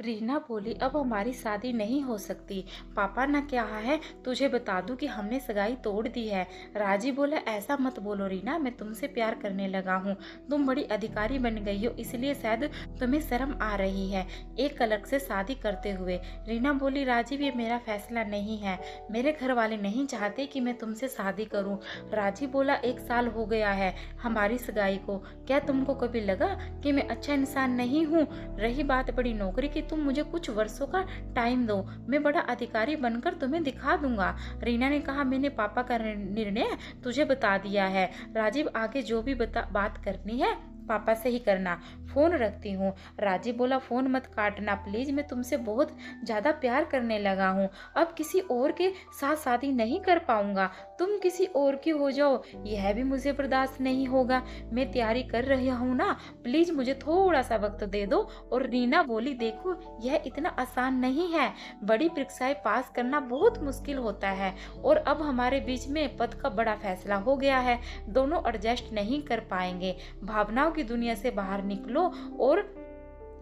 रीना बोली, अब हमारी शादी नहीं हो सकती। पापा ने कहा है तुझे बता दूं कि हमने सगाई तोड़ दी है। राजीव बोला, ऐसा मत बोलो रीना, मैं तुमसे प्यार करने लगा हूँ। तुम बड़ी अधिकारी बन गई हो, इसलिए शायद तुम्हें शर्म आ रही है एक अलग से शादी करते हुए। रीना बोली, राजीव ये मेरा फैसला नहीं है, मेरे घर वाले नहीं चाहते कि मैं तुमसे शादी करूँ। राजीव बोला, 1 साल हो गया है हमारी सगाई को, क्या तुमको कभी लगा कि मैं अच्छा इंसान नहीं हूँ? रही बात बड़ी नौकरी की, तुम मुझे कुछ वर्षों का टाइम दो, मैं बड़ा अधिकारी बनकर तुम्हें दिखा दूंगा। रीना ने कहा, मैंने पापा का निर्णय तुझे बता दिया है। राजीव, आगे जो भी बात करनी है पापा से ही करना, फोन रखती हूँ। राजीव बोला, फोन मत काटना प्लीज, मैं तुमसे बहुत ज्यादा प्यार करने लगा हूँ, अब किसी और के साथ शादी नहीं कर पाऊंगा। तुम किसी और की हो जाओ यह भी मुझे बर्दाश्त नहीं होगा। मैं तैयारी कर रही हूँ ना, प्लीज मुझे थोड़ा सा वक्त दे दो। और रीना बोली, देखो यह इतना आसान नहीं है, बड़ी परीक्षाएं पास करना बहुत मुश्किल होता है, और अब हमारे बीच में पद का बड़ा फैसला हो गया है, दोनों एडजस्ट नहीं कर पाएंगे। भावनाओं की दुनिया से बाहर निकलो और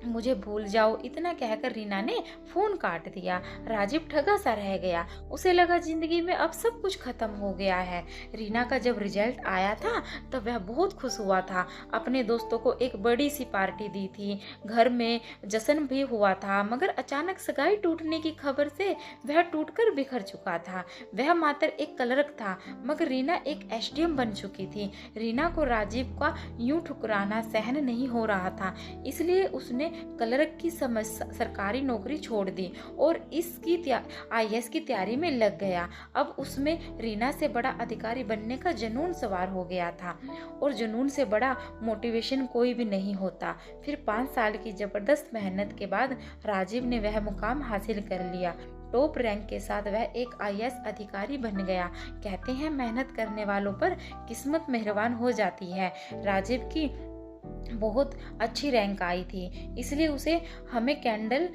मुझे भूल जाओ। इतना कहकर रीना ने फोन काट दिया। राजीव ठगा सा रह गया, उसे लगा जिंदगी में अब सब कुछ खत्म हो गया है। रीना का जब रिजल्ट आया था तो वह बहुत खुश हुआ था, अपने दोस्तों को एक बड़ी सी पार्टी दी थी, घर में जश्न भी हुआ था। मगर अचानक सगाई टूटने की खबर से वह टूटकर बिखर चुका था। वह मात्र एक क्लर्क था, मगर रीना एक एसडीएम बन चुकी थी। रीना को राजीव का यूं ठुकराना सहन नहीं हो रहा था, इसलिए उसने क्लर्क की सरकारी नौकरी छोड़ दी और इसकी आईएएस की तैयारी में लग गया। अब उसमें रीना से बड़ा अधिकारी बनने का जुनून सवार हो गया था, और जुनून से बड़ा मोटिवेशन कोई भी नहीं होता। फिर 5 साल की जबरदस्त मेहनत के बाद राजीव ने वह मुकाम हासिल कर लिया। टॉप रैंक के साथ वह एक आईएएस अधिकारी बन गया। कहते हैं मेहनत करने वालों पर किस्मत मेहरबान हो जाती है। राजीव की बहुत अच्छी रैंक आई थी, इसलिए उसे हमें कैंडल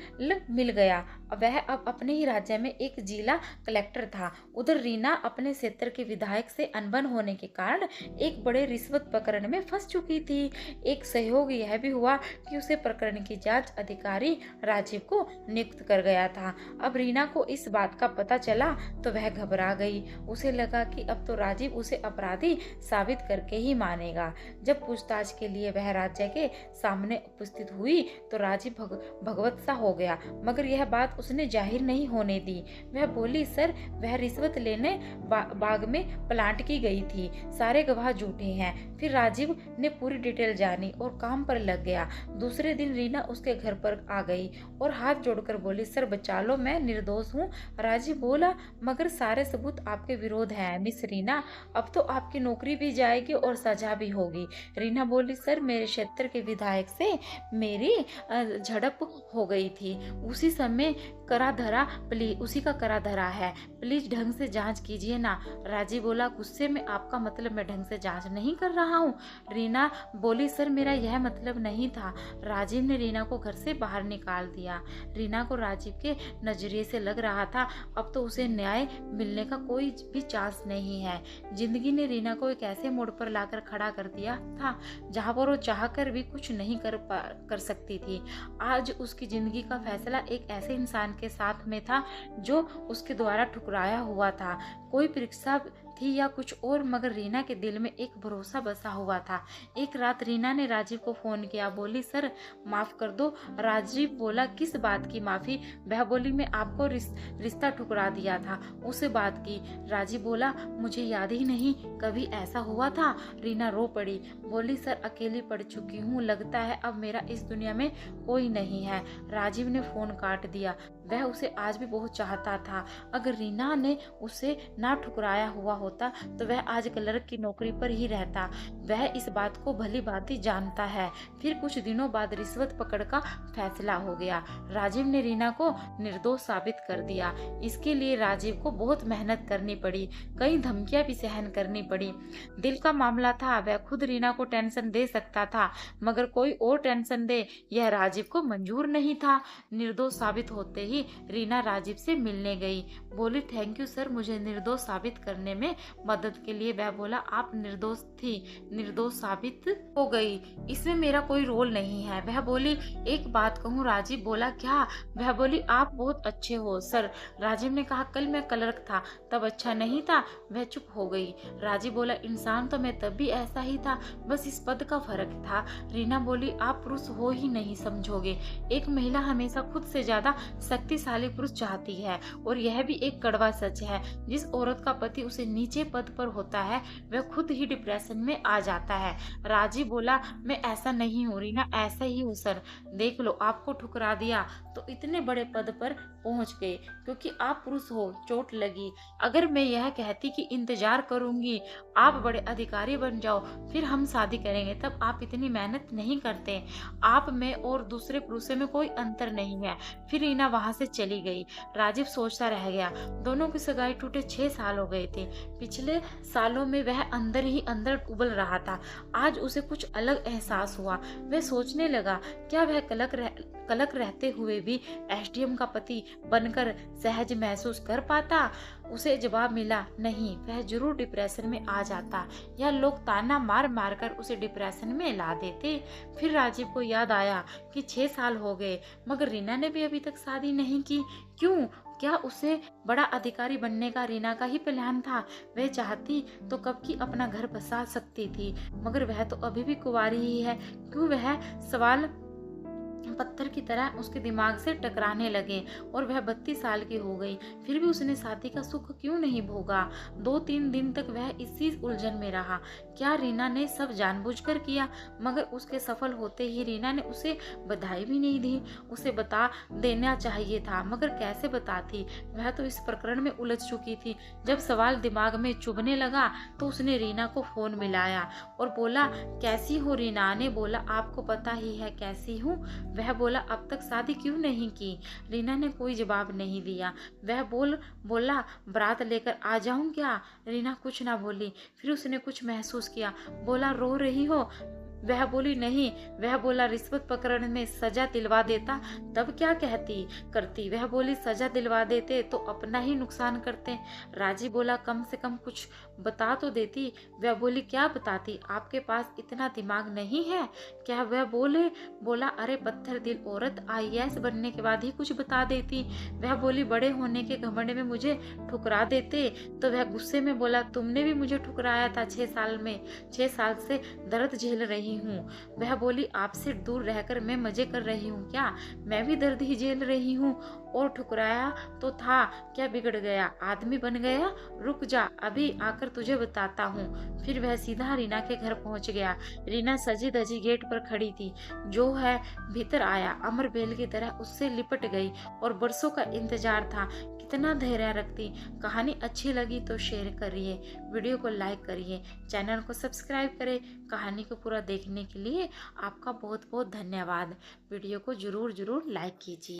मिल गया। वह अब अपने ही राज्य में एक जिला कलेक्टर था। उधर रीना अपने क्षेत्र के विधायक से अनबन होने के कारण एक बड़े रिश्वत प्रकरण में फंस चुकी थी। एक सहयोग यह भी हुआ कि उसे प्रकरण की जांच अधिकारी राजीव को नियुक्त कर गया था। अब रीना को इस बात का पता चला तो वह घबरा गई। उसे लगा कि अब तो राजीव उसे अपराधी साबित करके ही मानेगा। जब पूछताछ के लिए वह राज्य के सामने उपस्थित हुई तो राजीव भगवत सा हो गया, मगर यह बात उसने जाहिर नहीं होने दी। वह बोली, सर वह रिश्वत लेने बाग में प्लांट की गई थी, सारे गवाह झूठे हैं। फिर राजीव ने पूरी डिटेल जानी और काम पर लग गया। दूसरे दिन रीना उसके घर पर आ गई और हाथ जोड़कर बोली, सर बचा लो, मैं निर्दोष हूँ। राजीव बोला, मगर सारे सबूत आपके विरोध हैं मिस रीना, अब तो आपकी नौकरी भी जाएगी और सजा भी होगी। रीना बोली, सर मेरे क्षेत्र के विधायक से मेरी झड़प हो गई थी, उसी समय उसी का करा धरा है, प्लीज ढंग से जांच कीजिए ना। राजीव बोला, गुस्से में, आपका मतलब मैं ढंग से जांच नहीं कर रहा हूँ? रीना बोली, सर मेरा यह मतलब नहीं था। राजीव ने रीना को घर से बाहर निकाल दिया। रीना को राजीव के नजरिए से लग रहा था अब तो उसे न्याय मिलने का कोई भी चांस नहीं है। जिंदगी ने रीना को एक ऐसे मोड़ पर लाकर खड़ा कर दिया था जहाँ पर वो चाहकर भी कुछ नहीं कर सकती थी। आज उसकी जिंदगी का फैसला एक ऐसे इंसान के साथ में था जो उसके द्वारा ठुकराया हुआ था। कोई परीक्षा थी या कुछ और, मगर रीना के दिल में एक भरोसा बसा हुआ था। एक रात रीना ने राजीव को फोन किया, बोली, सर माफ कर दो। राजीव बोला, किस बात की माफी? वह बोली, मैं आपको रिश्ता ठुकरा दिया था, उस बात की। राजीव बोला, मुझे याद ही नहीं कभी ऐसा हुआ था। रीना रो पड़ी, बोली, सर अकेली पड़ चुकी हूँ, लगता है अब मेरा इस दुनिया में कोई नहीं है। राजीव ने फोन काट दिया। वह उसे आज भी बहुत चाहता था। अगर रीना ने उसे ना ठुकराया हुआ होता तो वह आज क्लर्क की नौकरी पर ही रहता। वह इस बात को भली भांति जानता है। फिर कुछ दिनों बाद रिश्वत पकड़ का फैसला हो गया। राजीव ने रीना को निर्दोष साबित कर दिया। इसके लिए राजीव को बहुत मेहनत करनी पड़ी, कई धमकियां भी सहन करनी पड़ी। दिल का मामला था, वह खुद रीना को टेंशन दे सकता था, मगर कोई और टेंशन दे यह राजीव को मंजूर नहीं था। निर्दोष साबित होते ही ही रीना राजीव से मिलने गई। बोली थैंक यू सर, मुझे निर्दोष साबित करने में मदद के लिए। वह बोला आप निर्दोष थी, निर्दोष साबित हो गई, इसमें मेरा कोई रोल नहीं है। वह बोली एक बात कहूँ? राजीव बोला क्या? वह बोली आप बहुत अच्छे हो सर। राजीव ने कहा कल मैं क्लर्क था तब अच्छा नहीं था। वह चुप हो गई। राजीव बोला इंसान तो मैं तब भी ऐसा ही था, बस इस पद का फर्क था। रीना बोली आप पुरुष हो ही नहीं समझोगे। एक महिला हमेशा खुद से ज्यादा शक्तिशाली पुरुष चाहती है, और यह भी एक कड़वा सच है। जिस औरत का पति उसे नीचे पद पर होता है वह खुद ही डिप्रेशन में आ जाता है। राजीव बोला मैं ऐसा नहीं हूँ रीना, ऐसा ही हूँ सर। देख लो आपको ठुकरा दिया तो इतने बड़े पद पर पहुंच गए क्योंकि आप पुरुष हो, चोट लगी। अगर मैं यह कहती कि इंतजार करूंगी आप बड़े अधिकारी बन जाओ फिर हम शादी करेंगे, तब आप इतनी मेहनत नहीं करते। आप में और दूसरे पुरुषों में कोई अंतर नहीं है। फिर रीना वहां से चली गई। राजीव सोचता रह गया। दोनों की सगाई टूटे 6 साल हो गए थे। पिछले सालों में वह अंदर ही अंदर उबल रहा था। आज उसे कुछ अलग एहसास हुआ। वह सोचने लगा क्या वह कलक रहते हुए भी एसडीएम का पति बनकर सहज महसूस कर पाता? उसे जवाब मिला नहीं, वह जरूर डिप्रेशन में आ जाता या लोग ताना मार मार कर उसे डिप्रेशन में ला देते। फिर राजीव को याद आया कि 6 साल हो गए मगर रीना ने भी अभी तक शादी नहीं की। क्यों? क्या उसे बड़ा अधिकारी बनने का रीना का ही प्लान था? वह चाहती तो कब की अपना घर बसा सकती थी, मगर वह तो अभी भी कुंवारी ही है। क्यों? वह सवाल पत्थर की तरह उसके दिमाग से टकराने लगे। और वह 32 साल की हो गई, फिर भी उसने शादी का सुख क्यों नहीं भोगा? 2-3 दिन तक वह इसी उलझन में रहा। क्या रीना ने सब जानबूझकर किया? मगर उसके सफल होते ही रीना ने उसे बधाई भी नहीं दी। उसे बता देना चाहिए था, मगर कैसे बताती? वह तो इस प्रकरण में उलझ चुकी थी। जब सवाल दिमाग में चुभने लगा तो उसने रीना को फोन मिलाया और बोला कैसी हो? रीना ने बोला आपको पता ही है कैसी हूँ। वह बोला अब तक शादी क्यों नहीं की? रीना ने कोई जवाब नहीं दिया। वह बोला बारात लेकर आ जाऊं क्या? रीना कुछ ना बोली। फिर उसने कुछ महसूस किया। बोला रो रही हो? वह बोली नहीं। वह बोला रिश्वत पकड़ने में सजा दिलवा देता तब क्या करती? वह बोली सजा दिलवा देते तो अपना ही नुकसान करते। राजी बोला कम से कम कुछ बता तो देती। वह बोली क्या बताती? आपके पास इतना दिमाग नहीं है क्या? वह बोला अरे पत्थर दिल औरत, आईएएस बनने के बाद ही कुछ बता देती। वह बोली बड़े होने के घमंड में मुझे ठुकरा देते। तो वह गुस्से में बोला तुमने भी मुझे ठुकराया था 6 साल में। 6 साल से दर्द झेल रही हूँ। वह बोली आपसे दूर रहकर मैं मजे कर रही हूँ क्या? मैं भी दर्द ही झेल रही हूँ। और ठुकराया तो था, क्या बिगड़ गया? आदमी बन गया? रुक जा, अभी आकर तुझे बताता हूँ। फिर वह सीधा रीना के घर पहुँच गया। रीना सजी धजी गेट पर खड़ी थी। जो है भीतर आया, अमर बेल की तरह उससे लिपट गई और बरसों का इंतजार था। कितना धैर्य रखती। कहानी अच्छी लगी तो शेयर करिए, वीडियो को लाइक करिए, चैनल को सब्सक्राइब करें। कहानी को पूरा देखने के लिए आपका बहुत बहुत धन्यवाद। वीडियो को जरूर लाइक कीजिए।